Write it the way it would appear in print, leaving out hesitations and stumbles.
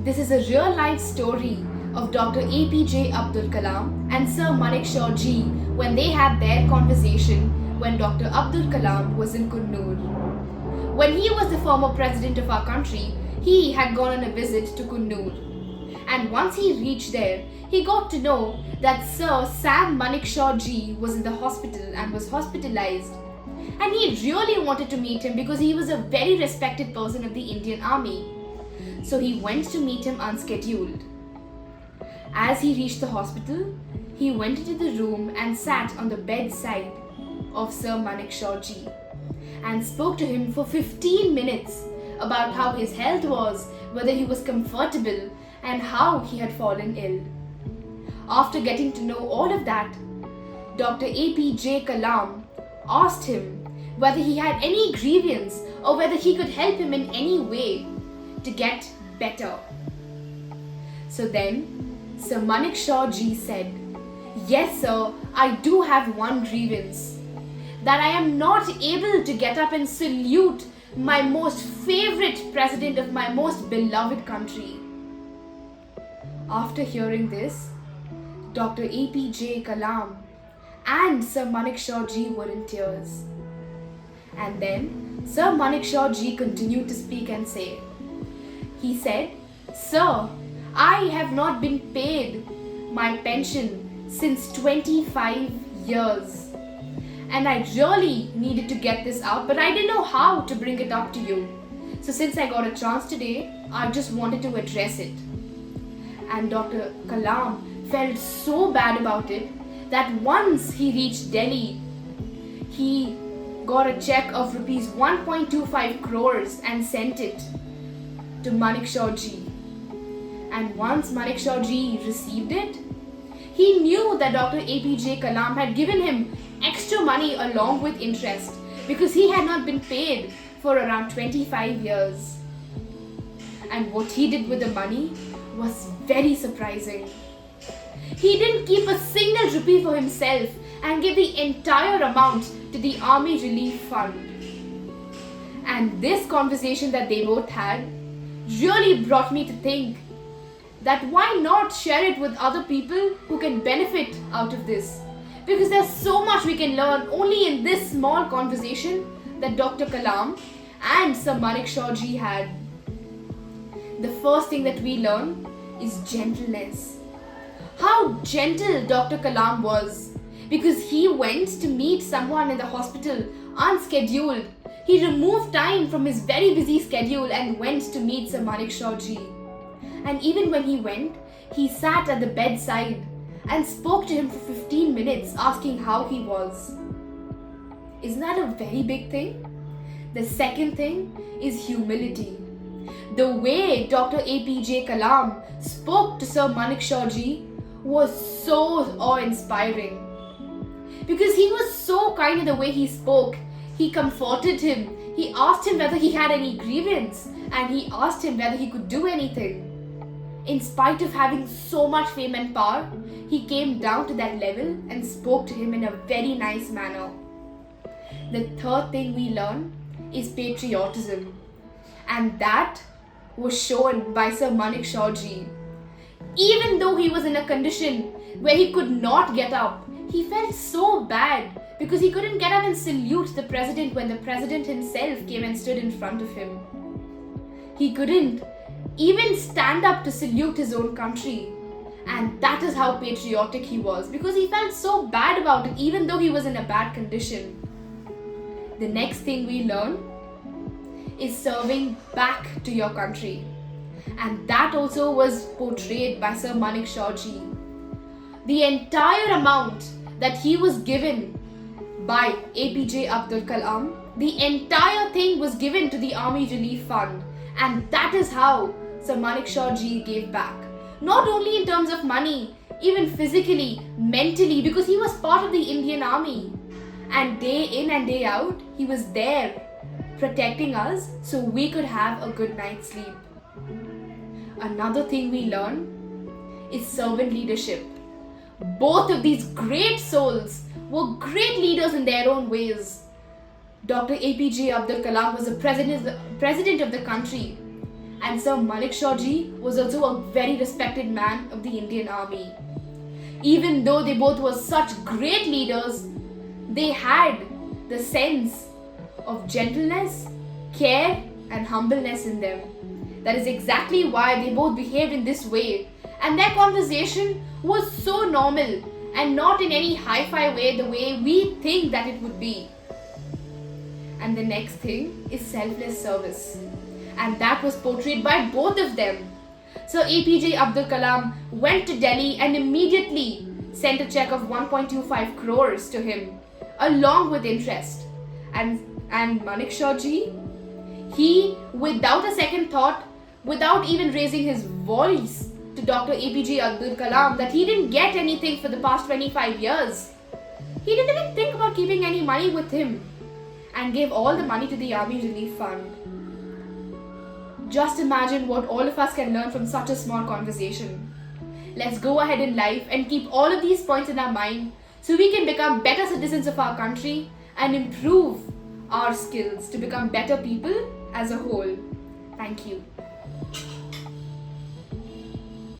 This is a real-life story of Dr. APJ Abdul Kalam and Sir Manekshaw ji when they had their conversation when Dr. Abdul Kalam was in Kannur. When he was the former president of our country, he had gone on a visit to Kannur. And once he reached there, he got to know that Sir Sam Manekshaw ji was in the hospital and was hospitalized. And he really wanted to meet him because he was a very respected person of the Indian Army. So he went to meet him unscheduled. As he reached the hospital, he went into the room and sat on the bedside of Sir Manekshaw ji and spoke to him for 15 minutes about how his health was, whether he was comfortable, and how he had fallen ill. After getting to know all of that, Dr. APJ Kalam asked him whether he had any grievance or whether he could help him in any way to get better. So then, Sir Manekshaw ji said, "Yes sir, I do have one grievance, that I am not able to get up and salute my most favorite president of my most beloved country." After hearing this, Dr. APJ Kalam and Sir Manekshaw ji were in tears. And then Sir Manekshaw ji continued to speak and say, he said, "Sir, I have not been paid my pension since 25 years. And I really needed to get this out, but I didn't know how to bring it up to you. So since I got a chance today, I just wanted to address it." And Dr. Kalam felt so bad about it that once he reached Delhi, he got a check of rupees 1.25 crores and sent it to Manekshaw ji. And once Manekshaw ji received it, he knew that Dr. APJ Kalam had given him extra money along with interest because he had not been paid for around 25 years. And what he did with the money was very surprising. He didn't keep a single rupee for himself and gave the entire amount to the Army Relief Fund. And this conversation that they both had really brought me to think that why not share it with other people who can benefit out of this? Because there's so much we can learn only in this small conversation that Dr. Kalam and Sir Manekshaw ji had. The first thing that we learn is gentleness. How gentle Dr. Kalam was, because he went to meet someone in the hospital unscheduled. He removed time from his very busy schedule and went to meet Sir Manekshaw ji. And even when he went, he sat at the bedside and spoke to him for 15 minutes asking how he was. Isn't that a very big thing? The second thing is humility. The way Dr. APJ Kalam spoke to Sir Manekshaw ji was so awe-inspiring. Because he was so kind in the way he spoke. He comforted him. He asked him whether he had any grievance, and he asked him whether he could do anything. In spite of having so much fame and power, he came down to that level and spoke to him in a very nice manner. The third thing we learn is patriotism, and that was shown by Sir Manekshaw ji. Even though he was in a condition where he could not get up, he felt so bad because he couldn't get up and salute the president when the president himself came and stood in front of him. He couldn't even stand up to salute his own country. And that is how patriotic he was, because he felt so bad about it even though he was in a bad condition. The next thing we learn is serving back to your country. And that also was portrayed by Sir Manekshaw ji. The entire amount that he was given by APJ Abdul Kalam, the entire thing was given to the Army Relief Fund. And that is how Sir Manekshaw ji gave back. Not only in terms of money, even physically, mentally, because he was part of the Indian Army. And day in and day out, he was there protecting us so we could have a good night's sleep. Another thing we learn is servant leadership. Both of these great souls were great leaders in their own ways. Dr. APJ Abdul Kalam was the president of the country, And Sir Manekshaw ji was also a very respected man of the Indian Army. Even though they both were such great leaders, they had the sense of gentleness, care and humbleness in them. That is exactly why they both behaved in this way, and their conversation was so normal and not in any hi-fi way the way we think that it would be. And the next thing is selfless service, and that was portrayed by both of them. Sir APJ Abdul Kalam went to Delhi and immediately sent a check of 1.25 crores to him along with interest. And Manekshaw ji, he, without a second thought, without even raising his voice to Dr. APJ Abdul Kalam that he didn't get anything for the past 25 years. He didn't even think about keeping any money with him and gave all the money to the Army Relief Fund. Just imagine what all of us can learn from such a small conversation. Let's go ahead in life and keep all of these points in our mind so we can become better citizens of our country and improve our skills to become better people as a whole. Thank you.